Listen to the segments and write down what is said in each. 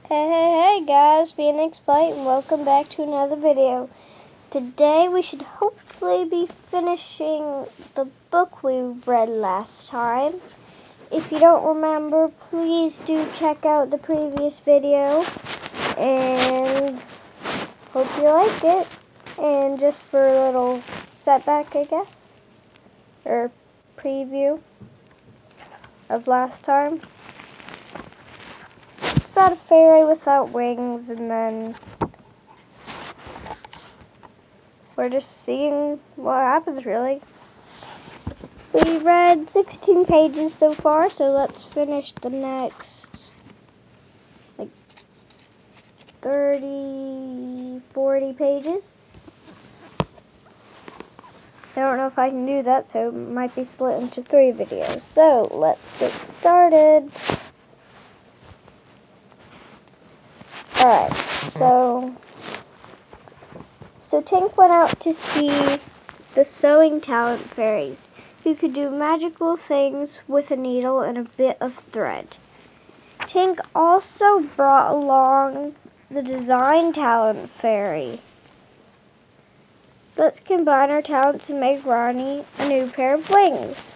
Hey guys, Phoenix Flight, and welcome back to another video. Today we should hopefully be finishing the book we read last time. If you don't remember, please do check out the previous video, and hope you like it. And just for a little setback, I guess, or preview of last time. About a fairy without wings, and then we're just seeing what happens, really. We read 16 pages so far, so let's finish the next like 30, 40 pages. I don't know if I can do that, so it might be split into 3 videos. So let's get started. Alright, so Tink went out to see the sewing talent fairies, who could do magical things with a needle and a bit of thread. Tink also brought along the design talent fairy. Let's combine our talents and make Ronnie a new pair of wings.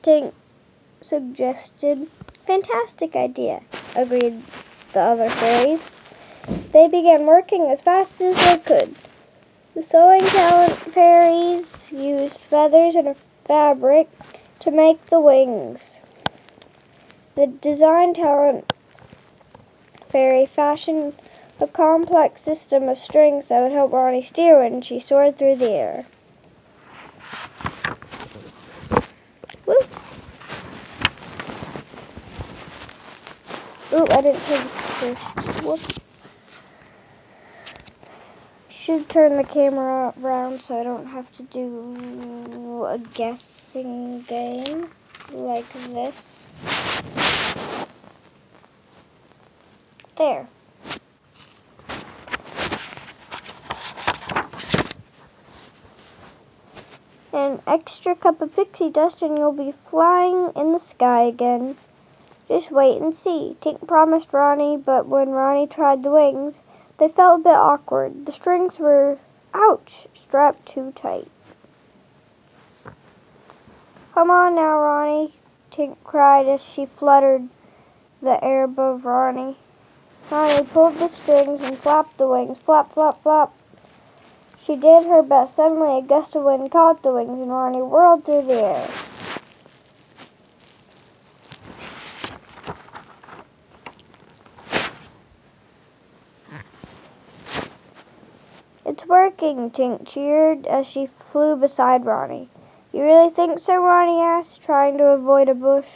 Tink suggested. Fantastic idea, agreed the other fairies. They began working as fast as they could. The sewing talent fairies used feathers and a fabric to make the wings. The design talent fairy fashioned a complex system of strings that would help Ronnie steer when she soared through the air. Woo! Ooh, I didn't take this. Whoops. Should turn the camera around so I don't have to do a guessing game like this. There. An extra cup of pixie dust and you'll be flying in the sky again. Just wait and see, Tink promised Ronnie, but when Ronnie tried the wings, they felt a bit awkward. The strings were, ouch, strapped too tight. Come on now, Ronnie, Tink cried as she fluttered the air above Ronnie. Ronnie pulled the strings and flapped the wings, flap, flap, flap. She did her best. Suddenly a gust of wind caught the wings and Ronnie whirled through the air. It's working, Tink cheered as she flew beside Ronnie. You really think so? Ronnie asked, trying to avoid a bush.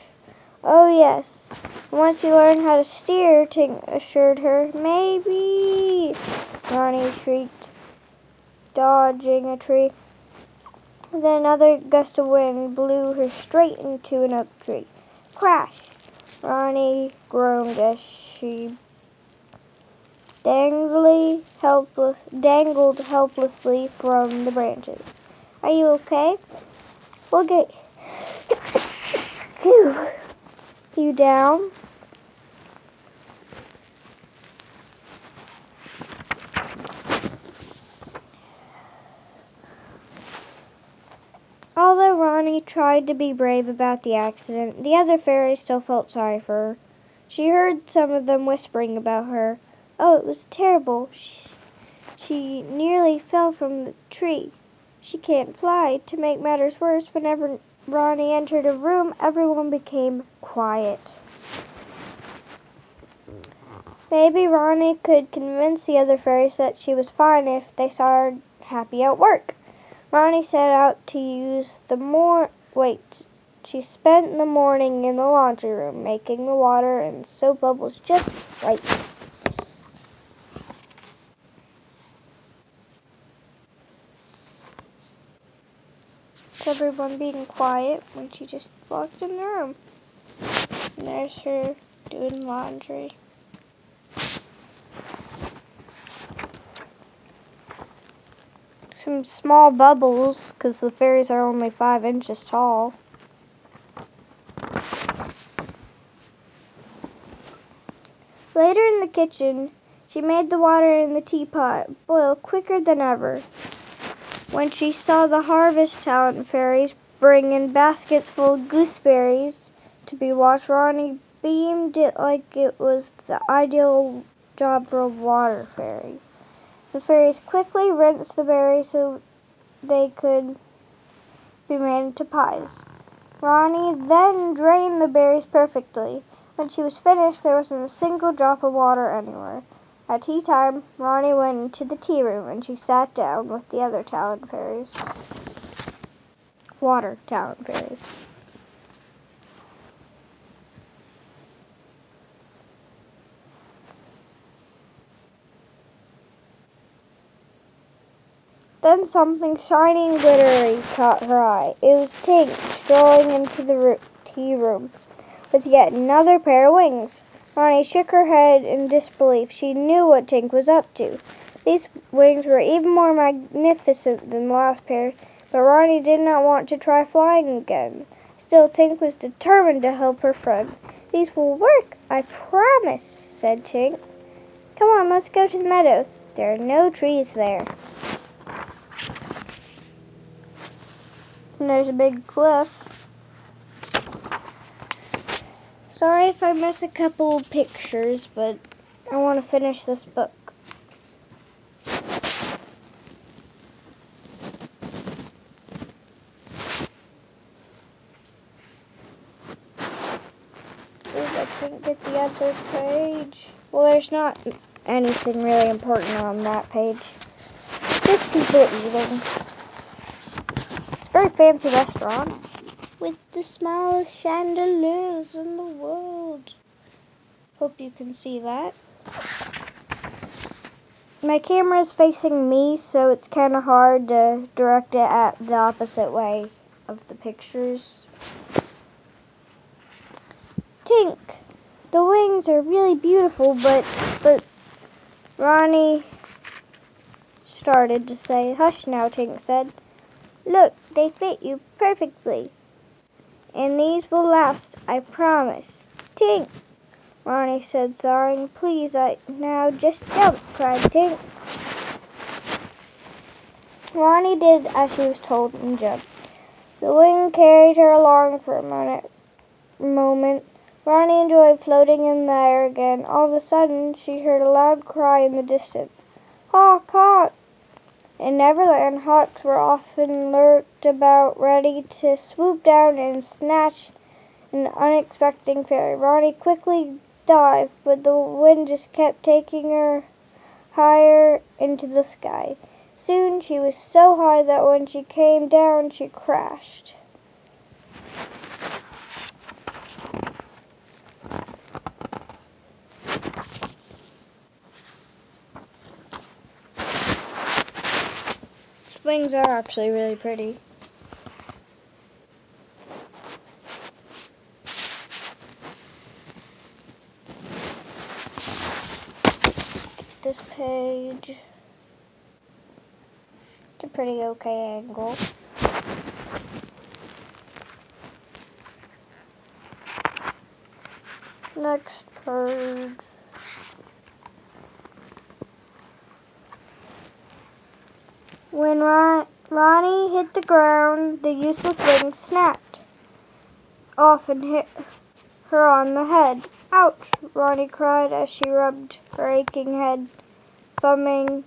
Oh, yes. Once you learn how to steer, Tink assured her. Maybe, Ronnie shrieked, dodging a tree. Then another gust of wind blew her straight into an oak tree. Crash! Ronnie groaned as she dangled helplessly from the branches. Are you okay? We'll get you down. Although Ronnie tried to be brave about the accident, the other fairies still felt sorry for her. She heard some of them whispering about her. Oh, it was terrible. She nearly fell from the tree. She can't fly. To make matters worse, whenever Ronnie entered a room, everyone became quiet. Maybe Ronnie could convince the other fairies that she was fine if they saw her happy at work. Ronnie set out to use she spent the morning in the laundry room, making the water and soap bubbles just right. Everyone being quiet when she just walked in the room. And there's her doing laundry. Some small bubbles, because the fairies are only 5 inches tall. Later in the kitchen, she made the water in the teapot boil quicker than ever. When she saw the harvest talent fairies bring in baskets full of gooseberries to be washed, Ronnie beamed it like it was the ideal job for a water fairy. The fairies quickly rinsed the berries so they could be made into pies. Ronnie then drained the berries perfectly. When she was finished, there wasn't a single drop of water anywhere. At tea time, Ronnie went into the tea room and she sat down with the other talent fairies. Water talent fairies. Then something shiny and glittery caught her eye. It was Tink strolling into the tea room with yet another pair of wings. Ronnie shook her head in disbelief. She knew what Tink was up to. These wings were even more magnificent than the last pair, but Ronnie did not want to try flying again. Still, Tink was determined to help her friend. "These will work, I promise," said Tink. "Come on, let's go to the meadow. There are no trees there." And there's a big cliff. Sorry if I miss a couple pictures, but I want to finish this book. I can't get the other page. Well, there's not anything really important on that page. Just people eating. It's a very fancy restaurant with the smallest chandeliers in the world. Hope you can see that. My camera is facing me, so it's kind of hard to direct it at the opposite way of the pictures. Tink, the wings are really beautiful, but Ronnie started to say. "Hush now," Tink said. "Look, they fit you perfectly. And these will last, I promise." "Tink," Ronnie said, sighing. "Please, now just jump," cried Tink. Ronnie did as she was told and jumped. The wind carried her along for a moment. Ronnie enjoyed floating in the air again. All of a sudden, she heard a loud cry in the distance. "Hawk, hawk!" In Neverland, hawks were often lurked about, ready to swoop down and snatch an unexpected fairy. Ronnie quickly dived, but the wind just kept taking her higher into the sky. Soon she was so high that when she came down, she crashed. Wings are actually really pretty. This page. It's a pretty okay angle. Next page. When Ronnie hit the ground, the useless wings snapped off and hit her on the head. "Ouch!" Ronnie cried as she rubbed her aching head, thumbing.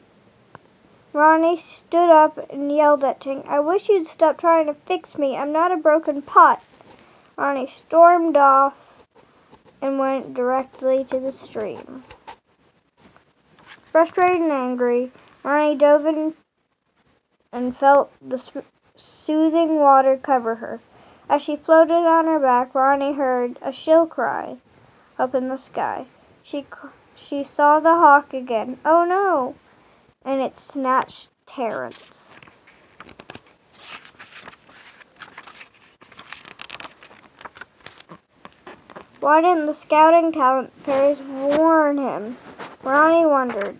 Ronnie stood up and yelled at Tink, "I wish you'd stop trying to fix me. I'm not a broken pot." Ronnie stormed off and went directly to the stream. Frustrated and angry, Ronnie dove in and felt the soothing water cover her. As she floated on her back, Ronnie heard a shrill cry up in the sky. She saw the hawk again. "Oh no!" And it snatched Terrence. Why didn't the scouting talent fairies warn him? Ronnie wondered.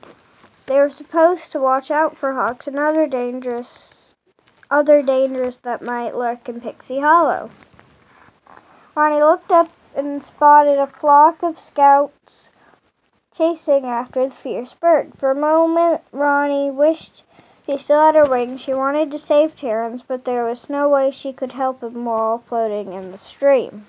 They were supposed to watch out for hawks and other dangers that might lurk in Pixie Hollow. Ronnie looked up and spotted a flock of scouts chasing after the fierce bird. For a moment, Ronnie wished she still had her wings. She wanted to save Terrence, but there was no way she could help him while floating in the stream.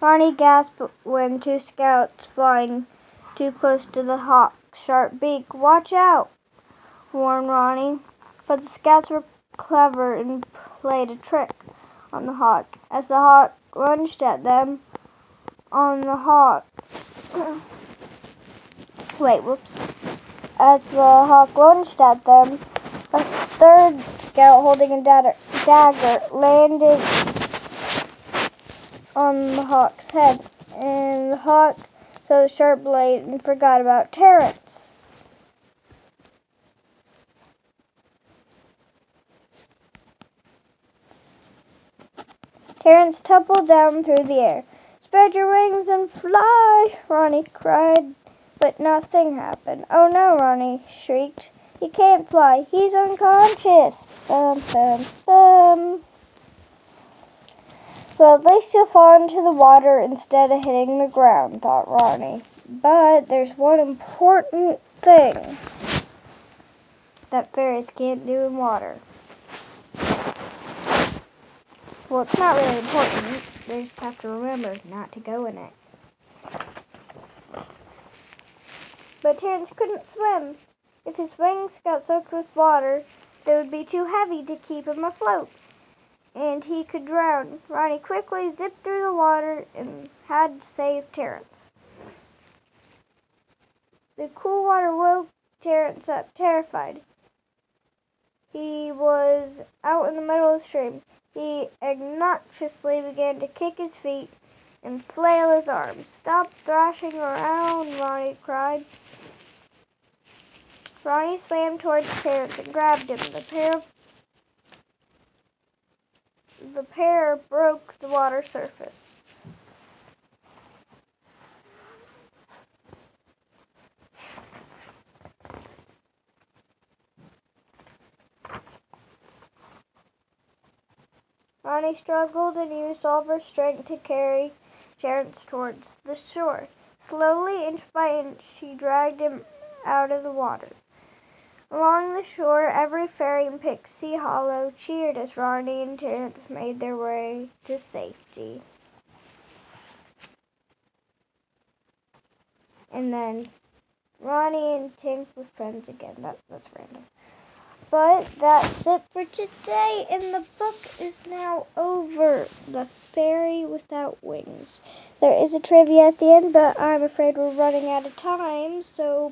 Ronnie gasped when two scouts flying too close to the hawk's sharp beak. "Watch out," warned Ronnie. But the scouts were clever and played a trick on the hawk. As the hawk lunged at them, As the hawk lunged at them, a third scout holding a dagger landed on the hawk's head, and the hawk saw the sharp blade and forgot about Terrence. Terrence tumbled down through the air. "Spread your wings and fly," Ronnie cried, but nothing happened. "Oh no," Ronnie shrieked. "He can't fly. He's unconscious." Thump, thump, thump. "Well, at least he'll fall into the water instead of hitting the ground," thought Ronnie. But there's one important thing that fairies can't do in water. Well, it's not really important. They just have to remember not to go in it. But Terrence couldn't swim. If his wings got soaked with water, they would be too heavy to keep him afloat, and he could drown. Ronnie quickly zipped through the water and had to save Terrence. The cool water woke Terrence up, terrified. He was out in the middle of the stream. He obnoxiously began to kick his feet and flail his arms. "Stop thrashing around," Ronnie cried. Ronnie swam towards Terrence and grabbed him. The pair broke the water surface. Ronnie struggled and used all of her strength to carry Terrence towards the shore. Slowly, inch by inch, she dragged him out of the water. Along the shore, every fairy in Pixie Hollow cheered as Ronnie and Terrence made their way to safety. And then Ronnie and Tink were friends again. That's random. But that's it for today, and the book is now over. The Fairy Without Wings. There is a trivia at the end, but I'm afraid we're running out of time, so